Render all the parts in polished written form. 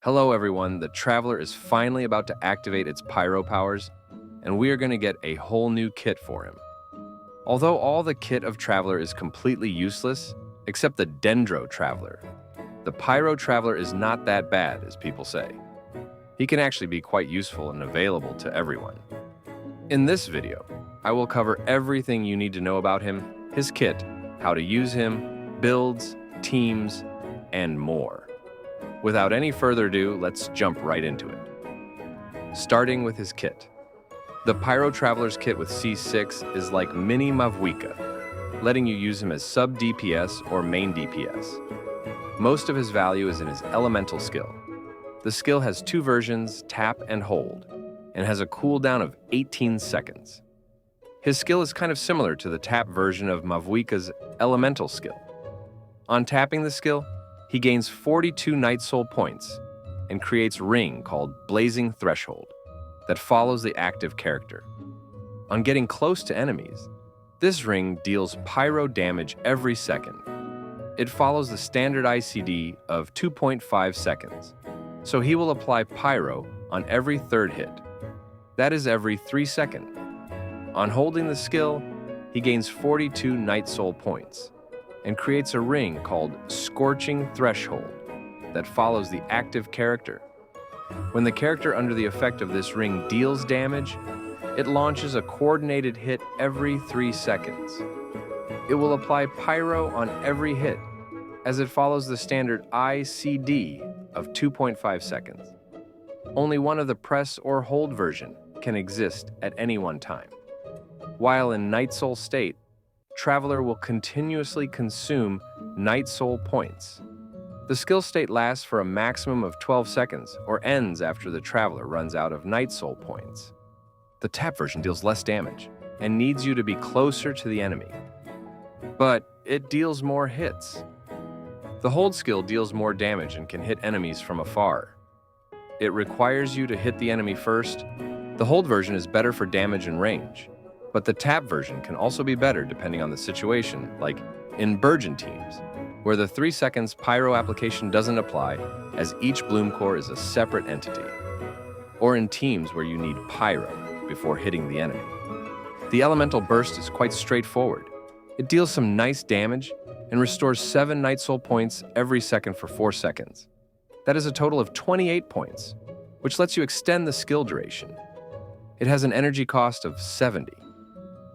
Hello everyone, the Traveler is finally about to activate its Pyro powers, and we are going to get a whole new kit for him. Although all the kit of Traveler is completely useless, except the Dendro Traveler, the Pyro Traveler is not that bad, as people say. He can actually be quite useful and available to everyone. In this video, I will cover everything you need to know about him, his kit, how to use him, builds, teams, and more. Without any further ado, let's jump right into it. Starting with his kit. The Pyro Traveler's kit with C6 is like mini Mavwika, letting you use him as sub DPS or main DPS. Most of his value is in his elemental skill. The skill has two versions, tap and hold, and has a cooldown of 18 seconds. His skill is kind of similar to the tap version of Mavwika's elemental skill. On tapping the skill, he gains 42 Night Soul points and creates ring called Blazing Threshold that follows the active character. On getting close to enemies, this ring deals pyro damage every second. It follows the standard ICD of 2.5 seconds, so he will apply pyro on every third hit. That is every 3 seconds. On holding the skill, he gains 42 Night Soul points and creates a ring called Scorching Threshold that follows the active character. When the character under the effect of this ring deals damage, it launches a coordinated hit every 3 seconds. It will apply pyro on every hit, as it follows the standard ICD of 2.5 seconds. Only one of the press or hold version can exist at any one time. While in Night Soul state, Traveler will continuously consume Night Soul points. The skill state lasts for a maximum of 12 seconds or ends after the Traveler runs out of Night Soul points. The tap version deals less damage and needs you to be closer to the enemy, but it deals more hits. The hold skill deals more damage and can hit enemies from afar. It requires you to hit the enemy first. The hold version is better for damage and range, but the tap version can also be better depending on the situation, like in Burgeon teams, where the 3 seconds pyro application doesn't apply, as each bloom core is a separate entity, or in teams where you need pyro before hitting the enemy. The elemental burst is quite straightforward. It deals some nice damage and restores 7 Night Soul points every second for 4 seconds. That is a total of 28 points, which lets you extend the skill duration. It has an energy cost of 70.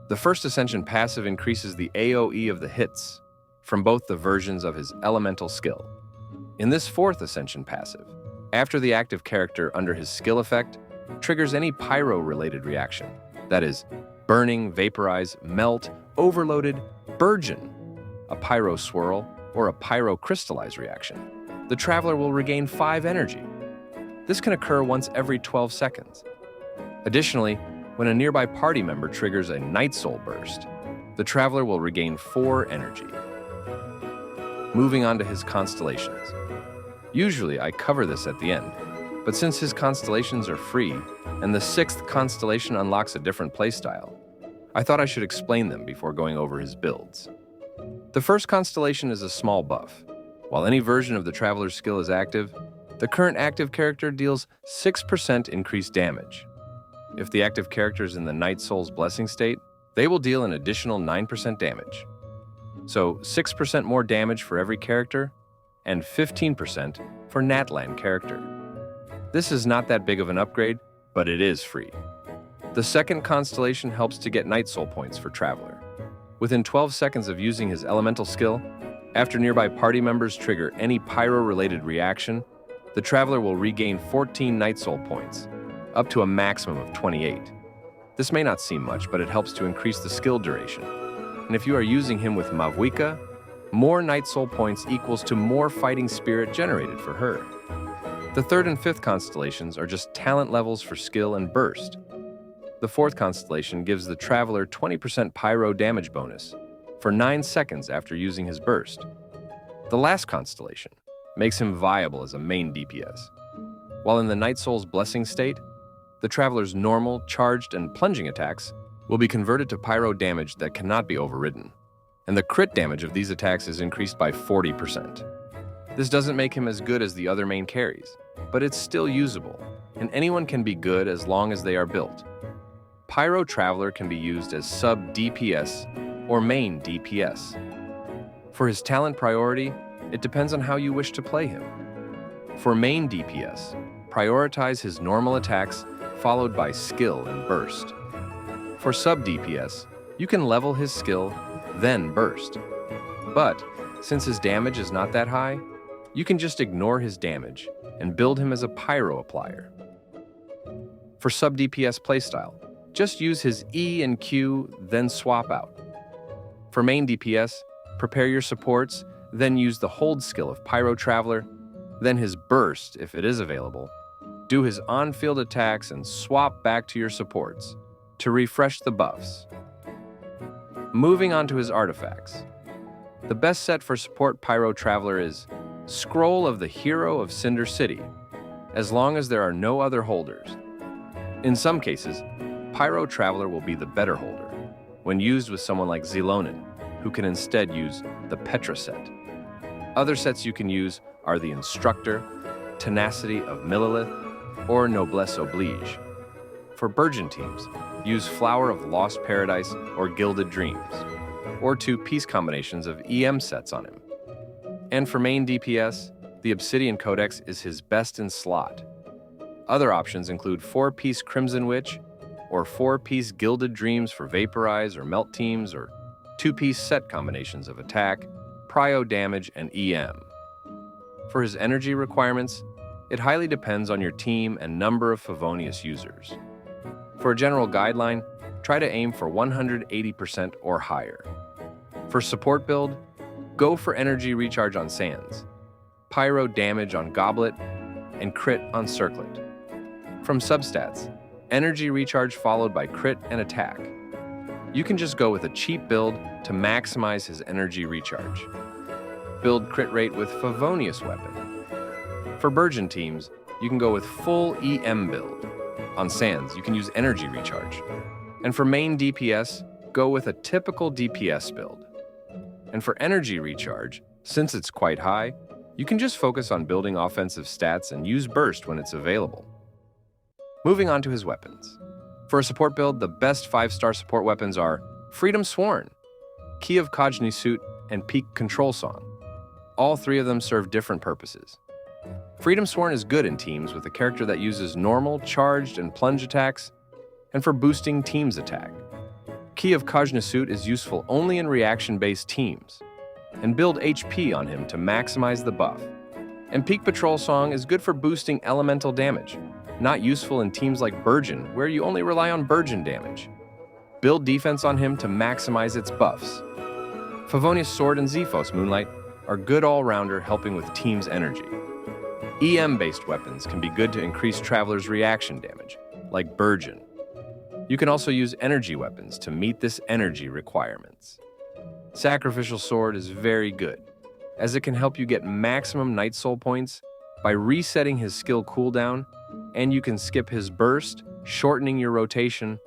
The first Ascension passive increases the AoE of the hits from both the versions of his elemental skill. In this fourth Ascension passive, after the active character under his skill effect triggers any pyro-related reaction, that is, burning, vaporize, melt, overloaded, burgeon, a pyro swirl, or a pyro crystallize reaction, the Traveler will regain 5 energy. This can occur once every 12 seconds. Additionally, when a nearby party member triggers a Night Soul burst, the Traveler will regain 4 energy. Moving on to his Constellations. Usually I cover this at the end, but since his Constellations are free, and the 6th Constellation unlocks a different playstyle, I thought I should explain them before going over his builds. The first Constellation is a small buff. While any version of the Traveler's skill is active, the current active character deals 6% increased damage. If the active character is in the Night Soul's Blessing state, they will deal an additional 9% damage. So 6% more damage for every character, and 15% for Natlan character. This is not that big of an upgrade, but it is free. The second Constellation helps to get Night Soul points for Traveler. Within 12 seconds of using his elemental skill, after nearby party members trigger any pyro-related reaction, the Traveler will regain 14 Night Soul points, up to a maximum of 28. This may not seem much, but it helps to increase the skill duration. And if you are using him with Mavwika, more Night Soul points equals to more fighting spirit generated for her. The third and fifth Constellations are just talent levels for skill and burst. The fourth Constellation gives the Traveler 20% pyro damage bonus for 9 seconds after using his burst. The last Constellation makes him viable as a main DPS. While in the Night Soul's Blessing state, the Traveler's normal, charged, and plunging attacks will be converted to pyro damage that cannot be overridden, and the crit damage of these attacks is increased by 40%. This doesn't make him as good as the other main carries, but it's still usable, and anyone can be good as long as they are built. Pyro Traveler can be used as sub DPS or main DPS. For his talent priority, it depends on how you wish to play him. For main DPS, prioritize his normal attacks followed by skill and burst. For sub DPS, you can level his skill, then burst. But since his damage is not that high, you can just ignore his damage and build him as a pyro applier. For sub DPS playstyle, just use his E and Q, then swap out. For main DPS, prepare your supports, then use the hold skill of Pyro Traveler, then his burst if it is available. Do his on-field attacks and swap back to your supports to refresh the buffs. Moving on to his artifacts. The best set for support Pyro Traveler is Scroll of the Hero of Cinder City, as long as there are no other holders. In some cases, Pyro Traveler will be the better holder when used with someone like Zilonin, who can instead use the Petra set. Other sets you can use are the Instructor, Tenacity of Millilith, or Noblesse Oblige. For Burgeon teams, use Flower of Lost Paradise or Gilded Dreams, or 2 piece combinations of EM sets on him. And for main DPS, the Obsidian Codex is his best in slot. Other options include 4-piece Crimson Witch, or 4-piece Gilded Dreams for Vaporize or Melt teams, or 2-piece set combinations of Attack, Prio Damage, and EM. For his energy requirements, it highly depends on your team and number of Favonius users. For a general guideline, try to aim for 180% or higher. For support build, go for energy recharge on Sands, pyro damage on Goblet, and crit on Circlet. From substats, energy recharge followed by crit and attack. You can just go with a cheap build to maximize his energy recharge. Build crit rate with Favonius weapon. For Burgeon teams, you can go with full EM build. On Sands, you can use energy recharge. And for main DPS, go with a typical DPS build. And for energy recharge, since it's quite high, you can just focus on building offensive stats and use burst when it's available. Moving on to his weapons. For a support build, the best 5-star support weapons are Freedom Sworn, Key of Kajni Suit, and Peak Control Song. All 3 of them serve different purposes. Freedom Sworn is good in teams with a character that uses normal, charged, and plunge attacks, and for boosting teams' attack. Key of Kajna Suit is useful only in reaction-based teams, and build HP on him to maximize the buff. And Peak Patrol Song is good for boosting elemental damage, not useful in teams like Burgeon, where you only rely on Burgeon damage. Build defense on him to maximize its buffs. Favonius Sword and Zephos Moonlight are good all-rounder helping with team's energy. EM-based weapons can be good to increase Traveler's reaction damage, like Burgeon. You can also use energy weapons to meet this energy requirements. Sacrificial Sword is very good, as it can help you get maximum Night Soul points by resetting his skill cooldown, and you can skip his burst, shortening your rotation.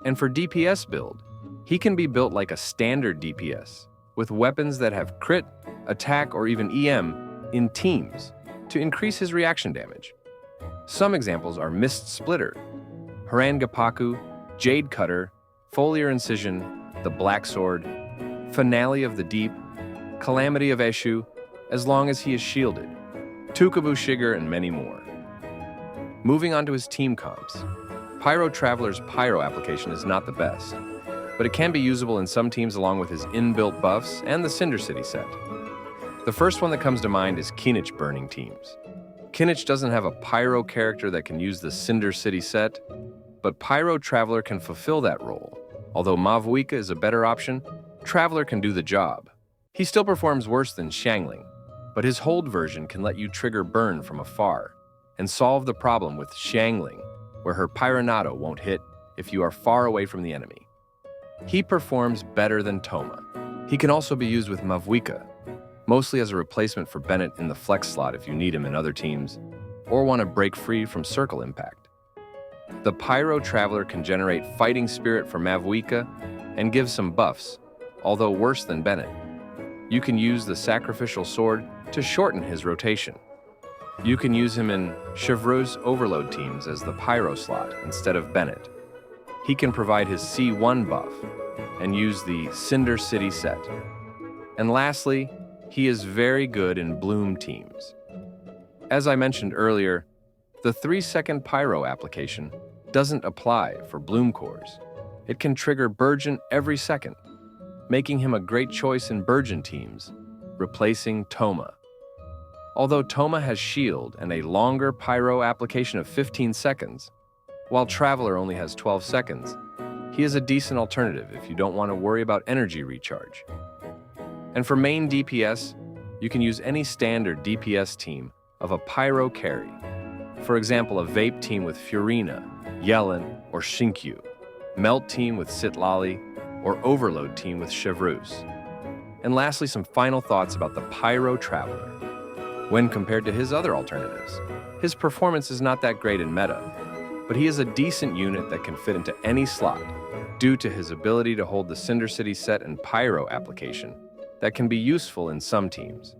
And for DPS build, he can be built like a standard DPS, with weapons that have crit, attack, or even EM in teams to increase his reaction damage. Some examples are Mist Splitter, Harangapaku, Jade Cutter, Foliar Incision, the Black Sword, Finale of the Deep, Calamity of Eshu, as long as he is shielded, Tukabu Shiger, and many more. Moving on to his team comps. Pyro Traveler's Pyro application is not the best, but it can be usable in some teams along with his inbuilt buffs and the Cinder City set. The first one that comes to mind is Kinich burning teams. Kinich doesn't have a Pyro character that can use the Cinder City set, but Pyro Traveler can fulfill that role. Although Mavuika is a better option, Traveler can do the job. He still performs worse than Xiangling, but his hold version can let you trigger burn from afar and solve the problem with Xiangling, where her Pyronado won't hit if you are far away from the enemy. He performs better than Toma. He can also be used with Mavuika, mostly as a replacement for Bennett in the flex slot if you need him in other teams, or want to break free from circle impact. The Pyro Traveler can generate Fighting Spirit for Mavuika and give some buffs, although worse than Bennett. You can use the Sacrificial Sword to shorten his rotation. You can use him in Chevreau's overload teams as the Pyro slot instead of Bennett. He can provide his C1 buff and use the Cinder City set. And lastly, he is very good in Bloom teams. As I mentioned earlier, the 3-second Pyro application doesn't apply for Bloom cores. It can trigger Burgeon every second, making him a great choice in Burgeon teams, replacing Toma. Although Toma has shield and a longer Pyro application of 15 seconds, while Traveler only has 12 seconds, he is a decent alternative if you don't want to worry about energy recharge. And for main DPS, you can use any standard DPS team of a Pyro carry. For example, a Vape team with Furina, Yellen, or Shinkyu, Melt team with Sitlali, or Overload team with Chevreuse. And lastly, some final thoughts about the Pyro Traveler. When compared to his other alternatives, his performance is not that great in meta, but he is a decent unit that can fit into any slot due to his ability to hold the Cinder City set and Pyro application that can be useful in some teams.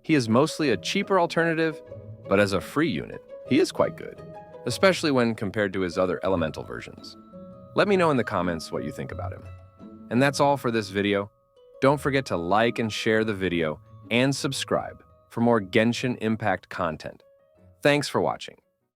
He is mostly a cheaper alternative, but as a free unit, he is quite good, especially when compared to his other elemental versions. Let me know in the comments what you think about him. And that's all for this video. Don't forget to like and share the video and subscribe for more Genshin Impact content. Thanks for watching.